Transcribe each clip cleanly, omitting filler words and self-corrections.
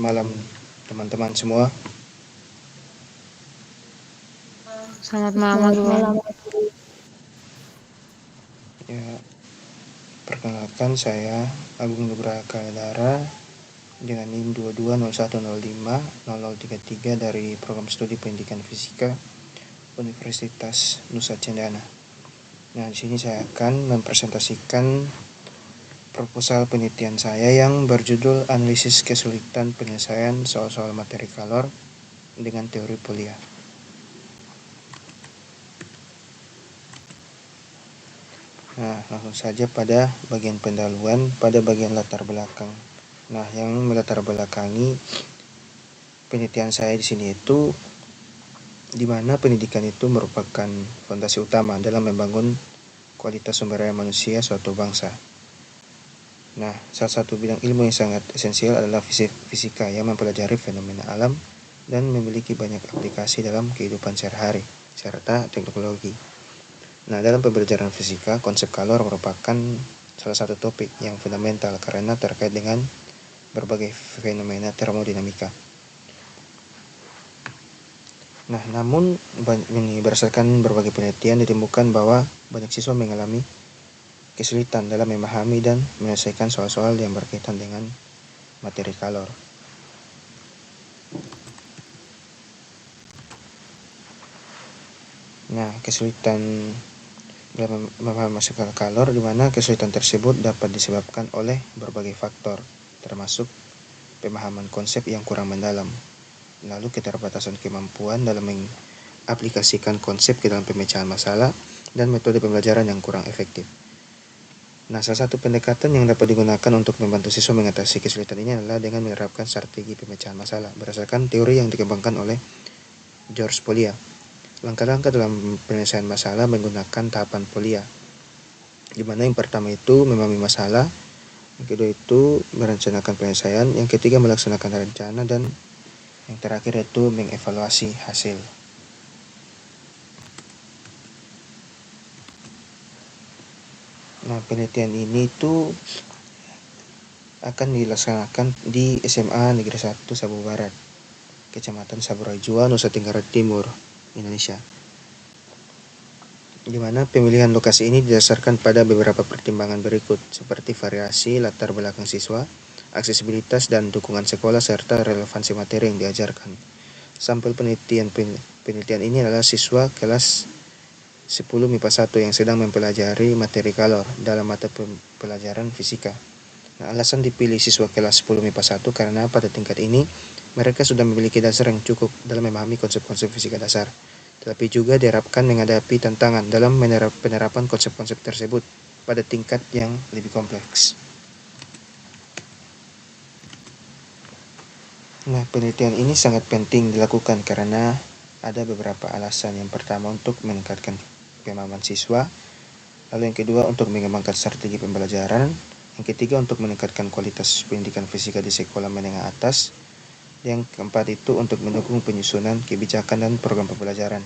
malam teman-teman semua. Selamat malam, Ya, perkenalkan saya Agung Nugraha Kaladara dengan NIM 2201050033 dari Program Studi Pendidikan Fisika Universitas Nusa Cendana. Nah, di sini saya akan mempresentasikan proposal penelitian saya yang berjudul Analisis Kesulitan Penyelesaian Soal-soal Materi Kalor dengan Teori Polia. Nah, langsung saja pada bagian pendahuluan, pada bagian latar belakang. Nah, yang melatar belakangi penelitian saya di sini itu di mana pendidikan itu merupakan fondasi utama dalam membangun kualitas sumber daya manusia suatu bangsa. Nah, salah satu bidang ilmu yang sangat esensial adalah fisika yang mempelajari fenomena alam dan memiliki banyak aplikasi dalam kehidupan sehari-hari serta teknologi. Nah, dalam pembelajaran fisika, konsep kalor merupakan salah satu topik yang fundamental karena terkait dengan berbagai fenomena termodinamika. Nah, namun berdasarkan berbagai penelitian ditemukan bahwa banyak siswa mengalami kesulitan dalam memahami dan menyelesaikan soal-soal yang berkaitan dengan materi kalor. Nah, kesulitan dalam memahami soal kalor, di mana kesulitan tersebut dapat disebabkan oleh berbagai faktor, termasuk pemahaman konsep yang kurang mendalam, lalu keterbatasan kemampuan dalam mengaplikasikan konsep ke dalam pemecahan masalah, dan metode pembelajaran yang kurang efektif. Nah, salah satu pendekatan yang dapat digunakan untuk membantu siswa mengatasi kesulitan ini adalah dengan menerapkan strategi pemecahan masalah berdasarkan teori yang dikembangkan oleh George Polia. Langkah-langkah dalam penyelesaian masalah menggunakan tahapan Polia, di mana yang pertama itu memahami masalah, yang kedua itu merencanakan penyelesaian, yang ketiga melaksanakan rencana, dan yang terakhir itu mengevaluasi hasil. Nah, penelitian ini itu akan dilaksanakan di SMA Negeri 1 Sabu Barat, Kecamatan Saburajua, Nusa Tenggara Timur, Indonesia. Di mana pemilihan lokasi ini didasarkan pada beberapa pertimbangan berikut, seperti variasi latar belakang siswa, aksesibilitas dan dukungan sekolah, serta relevansi materi yang diajarkan. Sampel penelitian ini adalah siswa kelas 10 MIPA 1 yang sedang mempelajari materi kalor dalam mata pelajaran fisika. Nah, alasan dipilih siswa kelas 10 MIPA 1 karena pada tingkat ini mereka sudah memiliki dasar yang cukup dalam memahami konsep-konsep fisika dasar, tetapi juga diharapkan menghadapi tantangan dalam penerapan konsep-konsep tersebut pada tingkat yang lebih kompleks. Nah, penelitian ini sangat penting dilakukan karena ada beberapa alasan. Yang pertama, untuk meningkatkan pemahaman siswa, lalu yang kedua untuk mengembangkan strategi pembelajaran, yang ketiga untuk meningkatkan kualitas pendidikan fisika di sekolah menengah atas, yang keempat itu untuk mendukung penyusunan kebijakan dan program pembelajaran.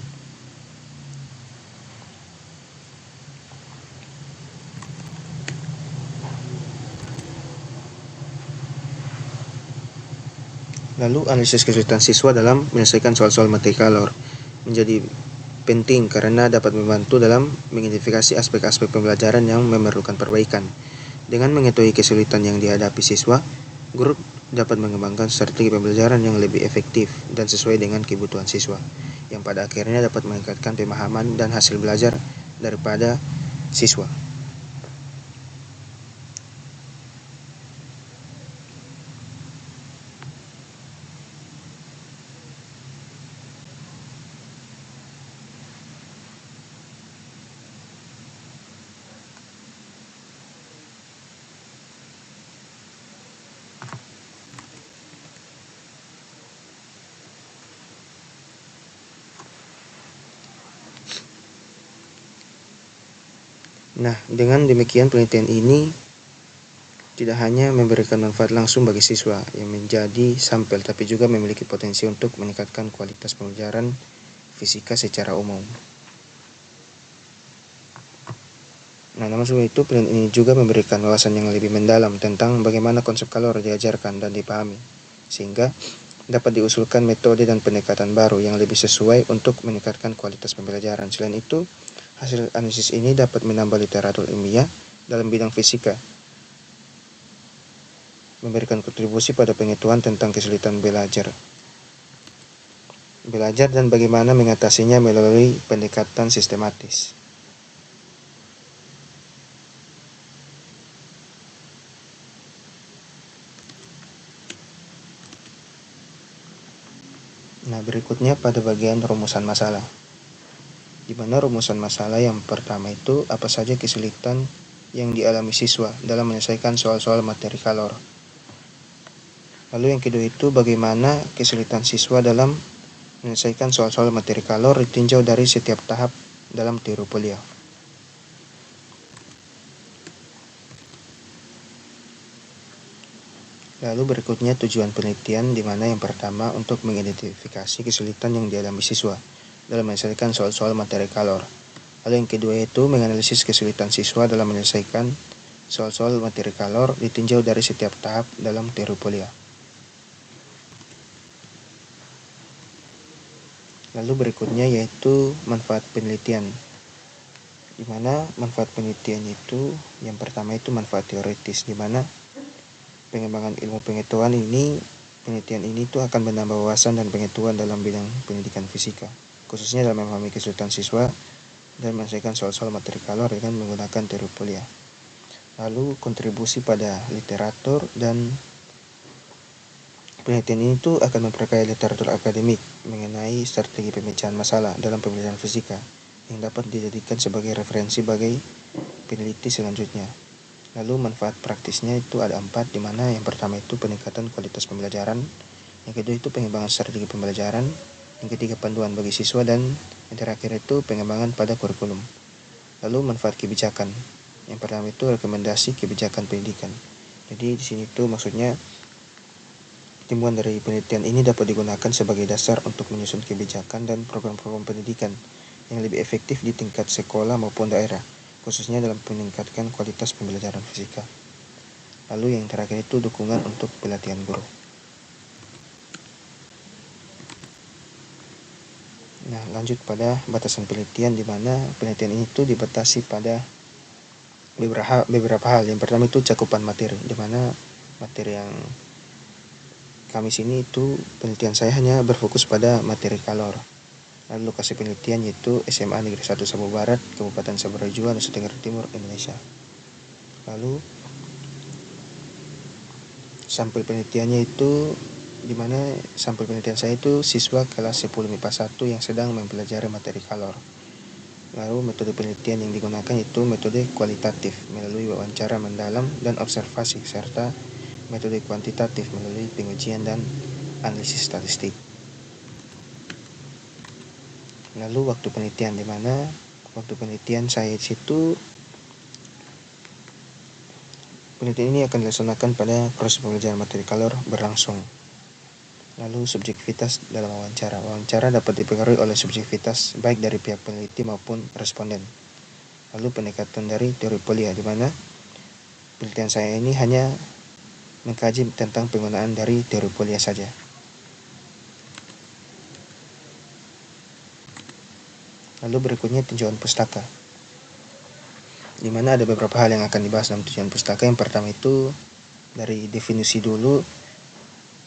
Lalu analisis kesulitan siswa dalam menyelesaikan soal-soal materi kalor menjadi penting karena dapat membantu dalam mengidentifikasi aspek-aspek pembelajaran yang memerlukan perbaikan. Dengan mengetahui kesulitan yang dihadapi siswa, guru dapat mengembangkan strategi pembelajaran yang lebih efektif dan sesuai dengan kebutuhan siswa, yang pada akhirnya dapat meningkatkan pemahaman dan hasil belajar daripada siswa. Nah, dengan demikian penelitian ini tidak hanya memberikan manfaat langsung bagi siswa yang menjadi sampel, tapi juga memiliki potensi untuk meningkatkan kualitas pembelajaran fisika secara umum. Nah, namun sebelum itu, penelitian ini juga memberikan wawasan yang lebih mendalam tentang bagaimana konsep kalor diajarkan dan dipahami, sehingga dapat diusulkan metode dan pendekatan baru yang lebih sesuai untuk meningkatkan kualitas pembelajaran. Selain itu, hasil analisis ini dapat menambah literatur ilmiah dalam bidang fisika, memberikan kontribusi pada pengetahuan tentang kesulitan belajar dan bagaimana mengatasinya melalui pendekatan sistematis. Nah, berikutnya pada bagian rumusan masalah. Di mana rumusan masalah yang pertama itu apa saja kesulitan yang dialami siswa dalam menyelesaikan soal-soal materi kalor. Lalu yang kedua itu bagaimana kesulitan siswa dalam menyelesaikan soal-soal materi kalor ditinjau dari setiap tahap dalam teori Polya. Lalu berikutnya tujuan penelitian, di mana yang pertama untuk mengidentifikasi kesulitan yang dialami siswa dalam menyelesaikan soal-soal materi kalor. Lalu yang kedua itu menganalisis kesulitan siswa dalam menyelesaikan soal-soal materi kalor ditinjau dari setiap tahap dalam teori Polya. Lalu berikutnya yaitu manfaat penelitian, di mana manfaat penelitian itu yang pertama itu manfaat teoritis, di mana pengembangan ilmu pengetahuan ini, penelitian ini tuh akan menambah wawasan dan pengetahuan dalam bidang pendidikan fisika, khususnya dalam memahami kesulitan siswa dan menyelesaikan soal-soal materi kalor dengan menggunakan teori Polya. Lalu kontribusi pada literatur, dan penelitian ini tuh akan memperkaya literatur akademik mengenai strategi pemecahan masalah dalam pembelajaran fisika yang dapat dijadikan sebagai referensi bagi peneliti selanjutnya. Lalu manfaat praktisnya itu ada 4, di mana yang pertama itu peningkatan kualitas pembelajaran, yang kedua itu pengembangan strategi pembelajaran, yang ketiga panduan bagi siswa, dan yang terakhir itu pengembangan pada kurikulum. Lalu manfaat kebijakan, yang pertama itu rekomendasi kebijakan pendidikan. Jadi di sini tuh maksudnya timbul dari penelitian ini dapat digunakan sebagai dasar untuk menyusun kebijakan dan program-program pendidikan yang lebih efektif di tingkat sekolah maupun daerah, khususnya dalam meningkatkan kualitas pembelajaran fisika. Lalu yang terakhir itu dukungan untuk pelatihan guru. Nah, lanjut pada batasan penelitian, di mana penelitian ini tuh dibatasi pada beberapa hal. Yang pertama itu cakupan materi, di mana materi yang kami sini itu penelitian saya hanya berfokus pada materi kalor. Lalu lokasi penelitian yaitu SMA Negeri 1 Sabu Barat, Kabupaten Sabarajua, Nusa Tenggara Timur, Indonesia. Lalu sampel penelitiannya itu, di mana sampel penelitian saya itu siswa kelas 10 MIPA 1 yang sedang mempelajari materi kalor. Lalu metode penelitian yang digunakan itu metode kualitatif melalui wawancara mendalam dan observasi, serta metode kuantitatif melalui pengujian dan analisis statistik. Lalu waktu penelitian, di mana waktu penelitian saya di situ penelitian ini akan dilaksanakan pada proses pembelajaran materi kalor berlangsung. Lalu subjektivitas dalam wawancara. Wawancara dapat dipengaruhi oleh subjektivitas baik dari pihak peneliti maupun responden. Lalu pendekatan dari teori Polya, di mana penelitian saya ini hanya mengkaji tentang penggunaan dari teori Polya saja. Lalu berikutnya tinjauan pustaka, di mana ada beberapa hal yang akan dibahas dalam tinjauan pustaka. Yang pertama itu dari definisi dulu.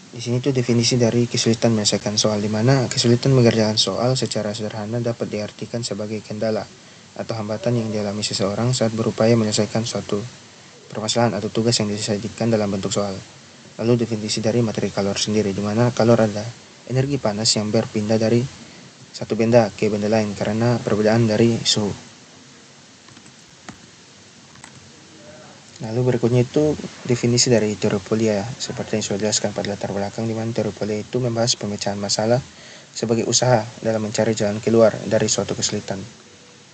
Di sini tuh definisi dari kesulitan menyelesaikan soal, di mana kesulitan mengerjakan soal secara sederhana dapat diartikan sebagai kendala atau hambatan yang dialami seseorang saat berupaya menyelesaikan suatu permasalahan atau tugas yang disajikan dalam bentuk soal. Lalu definisi dari materi kalor sendiri, di mana kalor adalah energi panas yang berpindah dari satu benda ke benda lain karena perbedaan dari suhu. Lalu berikutnya itu definisi dari teori Polya, seperti yang sudah dijelaskan pada latar belakang, di mana teori Polya itu membahas pemecahan masalah sebagai usaha dalam mencari jalan keluar dari suatu kesulitan,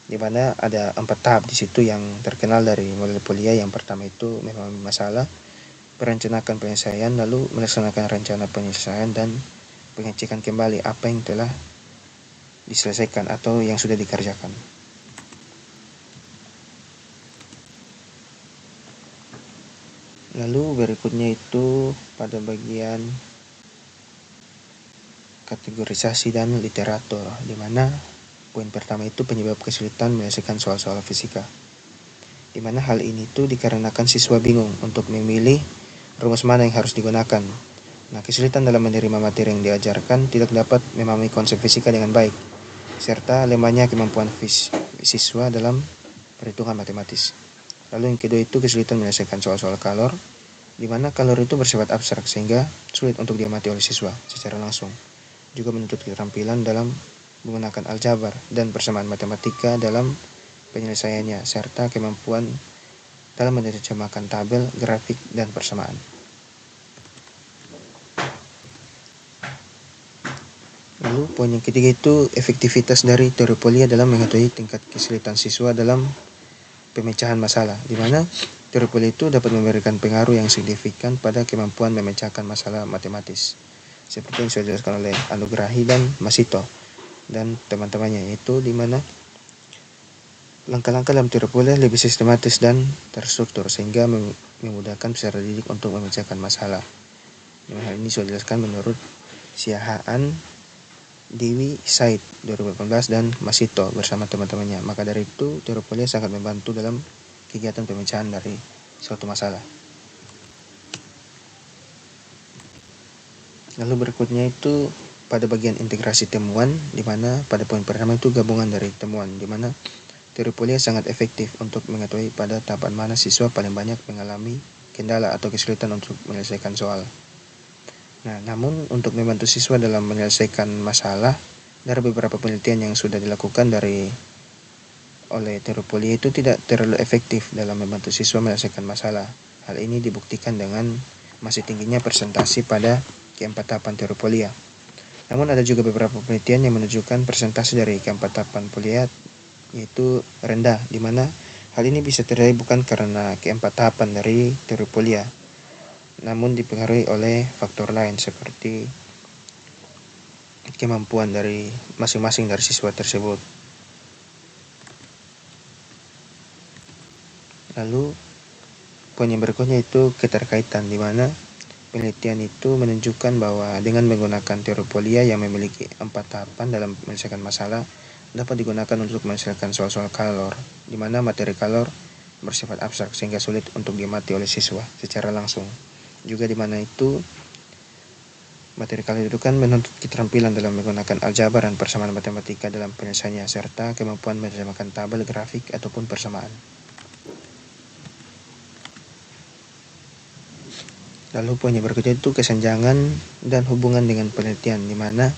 di mana ada 4 tahap di situ yang terkenal dari model Polya. Yang pertama itu memahami masalah, merencanakan penyelesaian, lalu melaksanakan rencana penyelesaian, dan pengecekan kembali apa yang telah diselesaikan atau yang sudah dikerjakan. Lalu berikutnya itu pada bagian kategorisasi dan literatur, di mana poin pertama itu penyebab kesulitan menyelesaikan soal-soal fisika, di mana hal ini tuh dikarenakan siswa bingung untuk memilih rumus mana yang harus digunakan. Nah, kesulitan dalam menerima materi yang diajarkan, tidak dapat memahami konsep fisika dengan baik, serta lemahnya kemampuan siswa dalam perhitungan matematis. Lalu yang kedua itu kesulitan menyelesaikan soal-soal kalor, di mana kalor itu bersifat abstrak sehingga sulit untuk diamati oleh siswa secara langsung. Juga menuntut keterampilan dalam menggunakan aljabar dan persamaan matematika dalam penyelesaiannya, serta kemampuan dalam menerjemahkan tabel, grafik, dan persamaan. Lalu poin yang ketiga itu efektivitas dari teori Polya dalam mengetahui tingkat kesulitan siswa dalam pemecahan masalah, di mana teori Polya itu dapat memberikan pengaruh yang signifikan pada kemampuan memecahkan masalah matematis, seperti yang sudah dijelaskan oleh Anugrahi dan Masito dan teman-temannya, yaitu di mana langkah-langkah dalam teori Polya lebih sistematis dan terstruktur sehingga memudahkan peserta didik untuk memecahkan masalah. Hal ini sudah dijelaskan menurut Siahaan, Dewi Said 2018 dan Masito bersama teman-temannya. Maka dari itu teori Polya sangat membantu dalam kegiatan pemecahan dari suatu masalah. Lalu berikutnya itu pada bagian integrasi temuan, di mana pada poin pertama itu gabungan dari temuan, di mana teori Polya sangat efektif untuk mengetahui pada tahapan mana siswa paling banyak mengalami kendala atau kesulitan untuk menyelesaikan soal. Nah, namun untuk membantu siswa dalam menyelesaikan masalah, dari beberapa penelitian yang sudah dilakukan oleh teori Polya itu tidak terlalu efektif dalam membantu siswa menyelesaikan masalah. Hal ini dibuktikan dengan masih tingginya persentase pada keempat tahapan teori Polya. Namun ada juga beberapa penelitian yang menunjukkan persentase dari keempat tahapan Polya yaitu rendah, di mana hal ini bisa terjadi bukan karena keempat tahapan dari teori Polya, namun dipengaruhi oleh faktor lain seperti kemampuan dari masing-masing dari siswa tersebut. Lalu poin yang berikutnya itu keterkaitan, di mana penelitian itu menunjukkan bahwa dengan menggunakan teori Polya yang memiliki 4 tahapan dalam menyelesaikan masalah dapat digunakan untuk menyelesaikan soal-soal kalor, di mana materi kalor bersifat abstrak sehingga sulit untuk diamati oleh siswa secara langsung. Juga di mana itu materi kalor itu kan menuntut keterampilan dalam menggunakan aljabar dan persamaan matematika dalam penyelesaiannya, serta kemampuan menerjemahkan tabel, grafik, ataupun persamaan. Lalu poin yang berikutnya itu kesenjangan dan hubungan dengan penelitian, di mana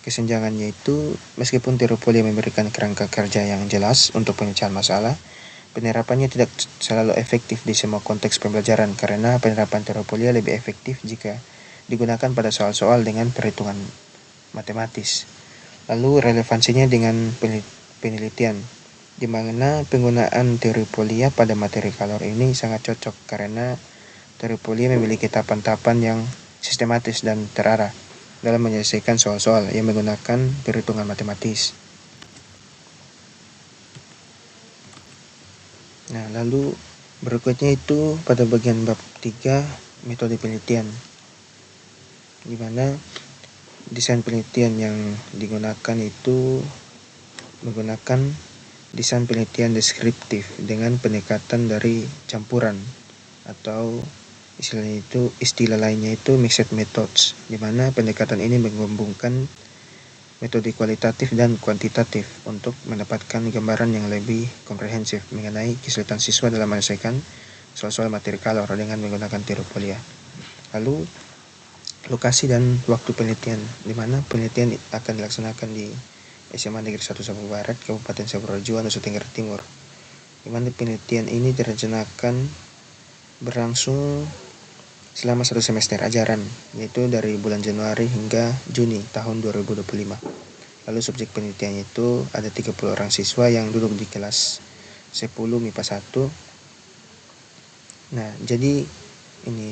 kesenjangannya itu meskipun teori Polya memberikan kerangka kerja yang jelas untuk pemecahan masalah, penerapannya tidak selalu efektif di semua konteks pembelajaran karena penerapan teori Polya lebih efektif jika digunakan pada soal-soal dengan perhitungan matematis. Lalu relevansinya dengan penelitian, di mana penggunaan teori Polya pada materi kalor ini sangat cocok karena teori Polya memiliki tahapan-tahapan yang sistematis dan terarah dalam menyelesaikan soal-soal yang menggunakan perhitungan matematis. Nah, lalu berikutnya itu pada bagian bab 3 metode penelitian, di mana desain penelitian yang digunakan itu menggunakan desain penelitian deskriptif dengan pendekatan dari campuran atau istilah lainnya itu mixed methods, di mana pendekatan ini menggabungkan metode kualitatif dan kuantitatif untuk mendapatkan gambaran yang lebih komprehensif mengenai kesulitan siswa dalam menyelesaikan soal-soal materi kalor dengan menggunakan teori Polya. Lalu lokasi dan waktu penelitian, di mana penelitian akan dilaksanakan di SMA Negeri 1 Sabah Barat, Kabupaten Saburojo, Nusa Tenggara Timur, di mana penelitian ini direncanakan berlangsung selama 1 semester ajaran, yaitu dari bulan Januari hingga Juni tahun 2025. Lalu subjek penelitian itu ada 30 orang siswa yang duduk di kelas 10 MIPA 1. Nah, jadi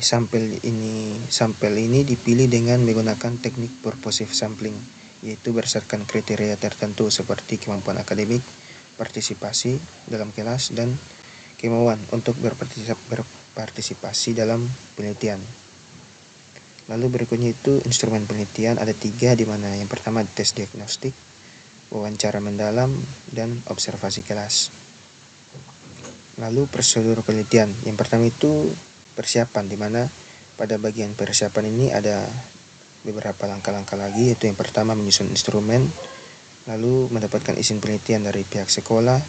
sampel ini dipilih dengan menggunakan teknik purposive sampling, yaitu berdasarkan kriteria tertentu seperti kemampuan akademik, partisipasi dalam kelas, dan kemauan untuk berpartisipasi dalam penelitian. Lalu berikutnya itu instrumen penelitian ada 3, di mana yang pertama tes diagnostik, wawancara mendalam, dan observasi kelas. Lalu prosedur penelitian. Yang pertama itu persiapan, di mana pada bagian persiapan ini ada beberapa langkah-langkah lagi, yaitu yang pertama menyusun instrumen, lalu mendapatkan izin penelitian dari pihak sekolah,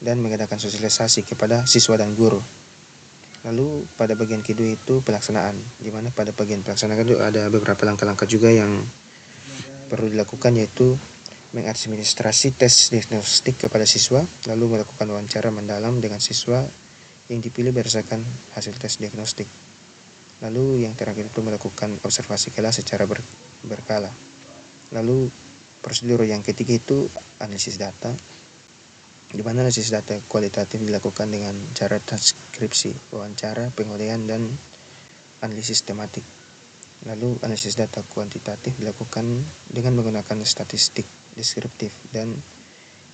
dan mengadakan sosialisasi kepada siswa dan guru. Lalu pada bagian kedua itu pelaksanaan, di mana pada bagian pelaksanaan itu ada beberapa langkah-langkah juga yang perlu dilakukan, yaitu mengadministrasi tes diagnostik kepada siswa, lalu melakukan wawancara mendalam dengan siswa yang dipilih berdasarkan hasil tes diagnostik. Lalu yang terakhir itu melakukan observasi kelas secara berkala. Lalu prosedur yang ketiga itu analisis data, di mana analisis data kualitatif dilakukan dengan cara transkripsi, wawancara, pengolian, dan analisis tematik. Lalu analisis data kuantitatif dilakukan dengan menggunakan statistik deskriptif dan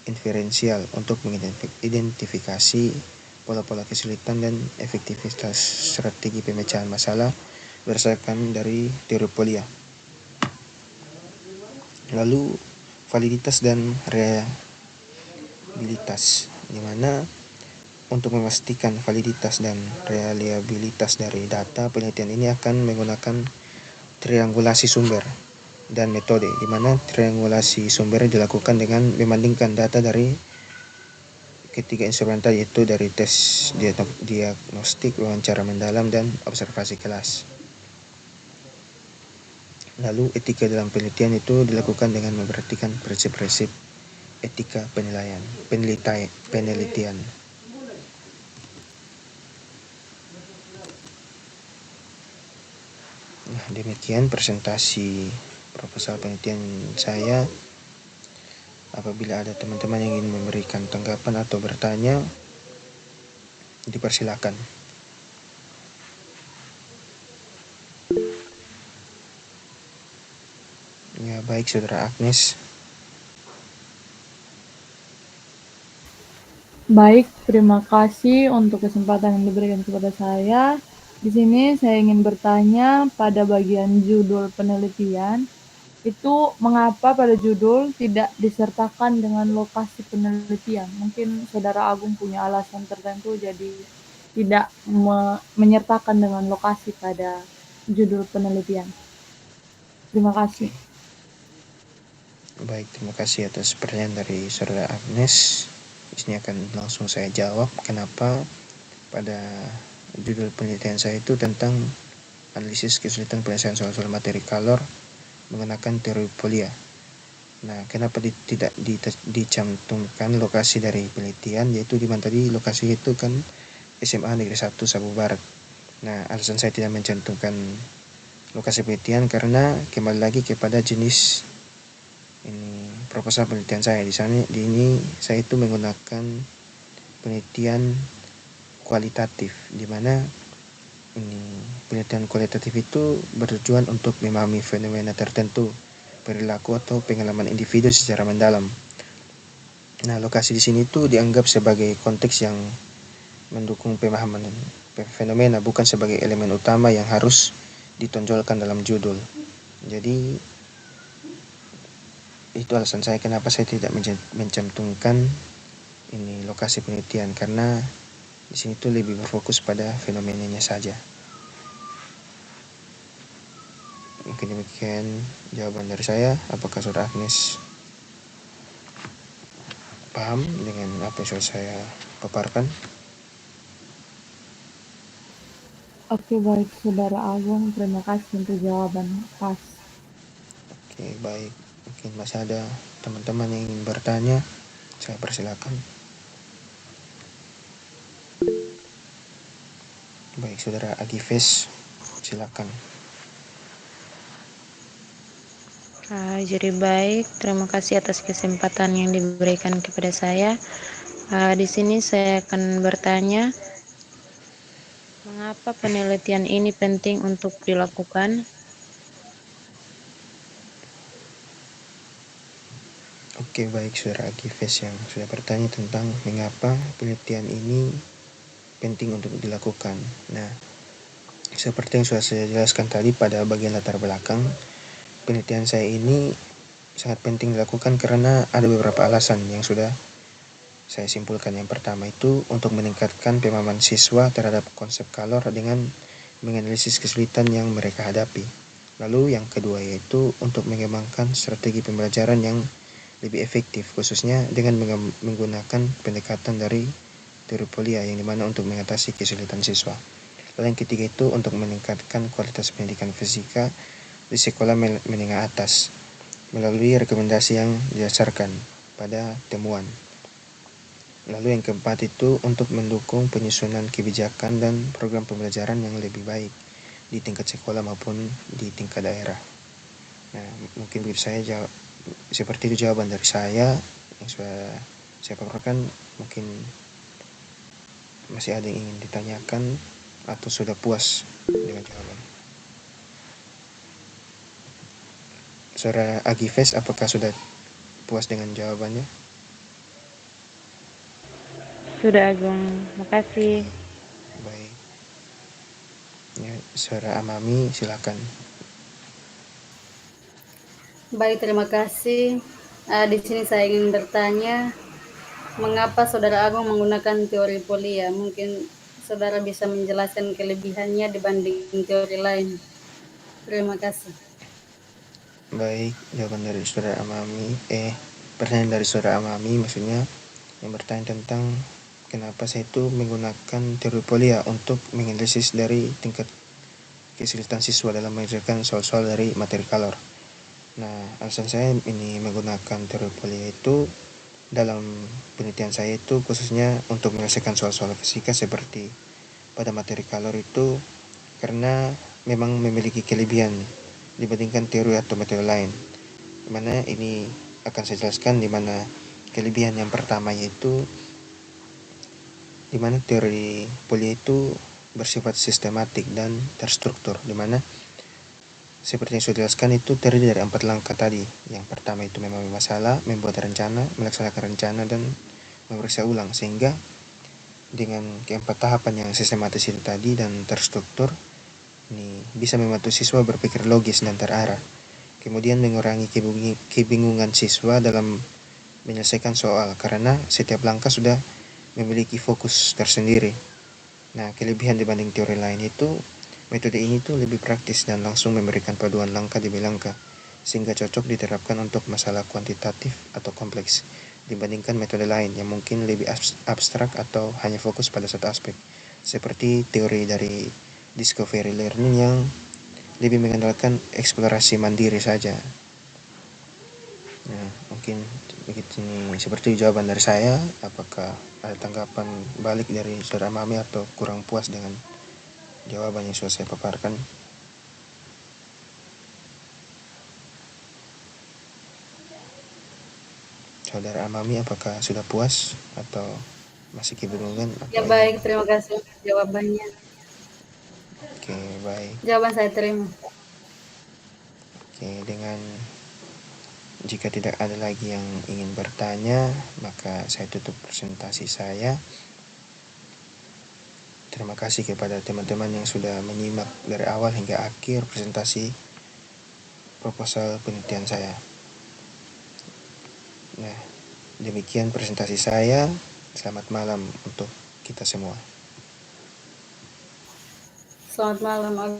inferensial untuk mengidentifikasi pola-pola kesulitan dan efektivitas strategi pemecahan masalah berdasarkan dari teori polia. Lalu validitas dan reliabilitas, di mana untuk memastikan validitas dan reliabilitas dari data penelitian ini akan menggunakan triangulasi sumber dan metode, di mana triangulasi sumber dilakukan dengan membandingkan data dari ketiga instrumen tadi, yaitu dari tes diagnostik, wawancara mendalam, dan observasi kelas. Lalu etika dalam penelitian itu dilakukan dengan memperhatikan prinsip-prinsip etika penelitian. Nah, demikian presentasi proposal penelitian saya. Apabila ada teman-teman yang ingin memberikan tanggapan atau bertanya, dipersilakan. Ya, baik Saudara Agnes. Baik, terima kasih untuk kesempatan yang diberikan kepada saya. Di sini saya ingin bertanya pada bagian judul penelitian, itu mengapa pada judul tidak disertakan dengan lokasi penelitian? Mungkin Saudara Agung punya alasan tertentu jadi tidak menyertakan dengan lokasi pada judul penelitian. Terima kasih. Baik, terima kasih atas pertanyaan dari Saudara Agnes. Di sini akan langsung saya jawab kenapa pada judul penelitian saya itu tentang analisis kesulitan penyelesaian soal-soal materi kalor menggunakan teori polia. Nah, kenapa tidak dicantumkan lokasi dari penelitian, yaitu di mana tadi lokasi itu kan SMA Negeri 1 Sabu Barat. Nah, alasan saya tidak mencantumkan lokasi penelitian karena kembali lagi kepada jenis ini proposal penelitian saya. Di ini saya itu menggunakan penelitian kualitatif, di mana ini penelitian kualitatif itu bertujuan untuk memahami fenomena tertentu, perilaku atau pengalaman individu secara mendalam. Nah, lokasi di sini itu dianggap sebagai konteks yang mendukung pemahaman fenomena, bukan sebagai elemen utama yang harus ditonjolkan dalam judul. Jadi itu alasan saya kenapa saya tidak mencantumkan ini lokasi penelitian, karena di sini tuh lebih berfokus pada fenomenanya saja. Mungkin demikian jawaban dari saya. Apakah Saudara Agnes paham dengan apa yang sudah saya paparkan? Oke, baik Saudara Agung, terima kasih untuk jawaban pas. Oke, baik. Mungkin masih ada teman-teman yang ingin bertanya, saya persilakan. Baik, Saudara Agifes, silakan. Jadi baik, terima kasih atas kesempatan yang diberikan kepada saya. Di sini saya akan bertanya, mengapa penelitian ini penting untuk dilakukan? Oke, baik Saudara Agifes yang sudah bertanya tentang mengapa penelitian ini penting untuk dilakukan. Nah, Seperti yang sudah saya jelaskan tadi pada bagian latar belakang, penelitian saya ini sangat penting dilakukan karena ada beberapa alasan yang sudah saya simpulkan. Yang pertama itu untuk meningkatkan pemahaman siswa terhadap konsep kalor dengan menganalisis kesulitan yang mereka hadapi. Lalu yang kedua yaitu untuk mengembangkan strategi pembelajaran yang lebih efektif, khususnya dengan menggunakan pendekatan dari teori Polya yang dimana untuk mengatasi kesulitan siswa. Lalu yang ketiga itu untuk meningkatkan kualitas pendidikan fisika di sekolah menengah atas melalui rekomendasi yang didasarkan pada temuan. Lalu yang keempat itu untuk mendukung penyusunan kebijakan dan program pembelajaran yang lebih baik di tingkat sekolah maupun di tingkat daerah. Nah, mungkin begitu saya seperti itu jawaban dari saya yang sudah saya paparkan. Mungkin masih ada yang ingin ditanyakan atau sudah puas dengan jawaban. Saudara Agifes, apakah sudah puas dengan jawabannya? Sudah, Agung. Makasih. Baik. Ya, Saudara Amami, silakan. Baik, terima kasih. Di sini saya ingin bertanya, mengapa Saudara Agung menggunakan teori Polya? Mungkin Saudara bisa menjelaskan kelebihannya dibanding teori lain. Terima kasih. Baik, jawaban dari Saudara Amami, pertanyaan dari Saudara Amami maksudnya yang bertanya tentang kenapa saya itu menggunakan teori Polya untuk menganalisis dari tingkat kesulitan siswa dalam mengerjakan soal-soal dari materi kalor. Nah, alasan saya ini menggunakan teori Polya itu dalam penelitian saya itu khususnya untuk menyelesaikan soal-soal fisika seperti pada materi kalor itu karena memang memiliki kelebihan dibandingkan teori atau metode lain. Dimana ini akan saya jelaskan, dimana kelebihan yang pertama yaitu dimana teori Polya itu bersifat sistematik dan terstruktur, dimana seperti yang sudah dijelaskan itu terdiri dari 4 langkah tadi. Yang pertama itu memahami masalah, membuat rencana, melaksanakan rencana, dan memeriksa ulang. Sehingga dengan keempat tahapan yang sistematis itu tadi dan terstruktur, ini bisa membantu siswa berpikir logis dan terarah. Kemudian mengurangi kebingungan siswa dalam menyelesaikan soal karena setiap langkah sudah memiliki fokus tersendiri. Nah, kelebihan dibanding teori lain itu metode ini tuh lebih praktis dan langsung memberikan paduan langkah demi langkah, sehingga cocok diterapkan untuk masalah kuantitatif atau kompleks, dibandingkan metode lain yang mungkin lebih abstrak atau hanya fokus pada satu aspek, seperti teori dari discovery learning yang lebih mengandalkan eksplorasi mandiri saja. Nah, mungkin begitu seperti jawaban dari saya. Apakah ada tanggapan balik dari Saudara Mami atau kurang puas dengan jawaban yang sudah saya paparkan? Saudara Amami, apakah sudah puas atau masih kebingungan? Ya baik, terima kasih untuk jawabannya. Oke, baik. Jawaban saya terima. Oke, jika tidak ada lagi yang ingin bertanya, maka saya tutup presentasi saya. Terima kasih kepada teman-teman yang sudah menyimak dari awal hingga akhir presentasi proposal penelitian saya. Nah, demikian presentasi saya. Selamat malam untuk kita semua. Selamat malam, Agung.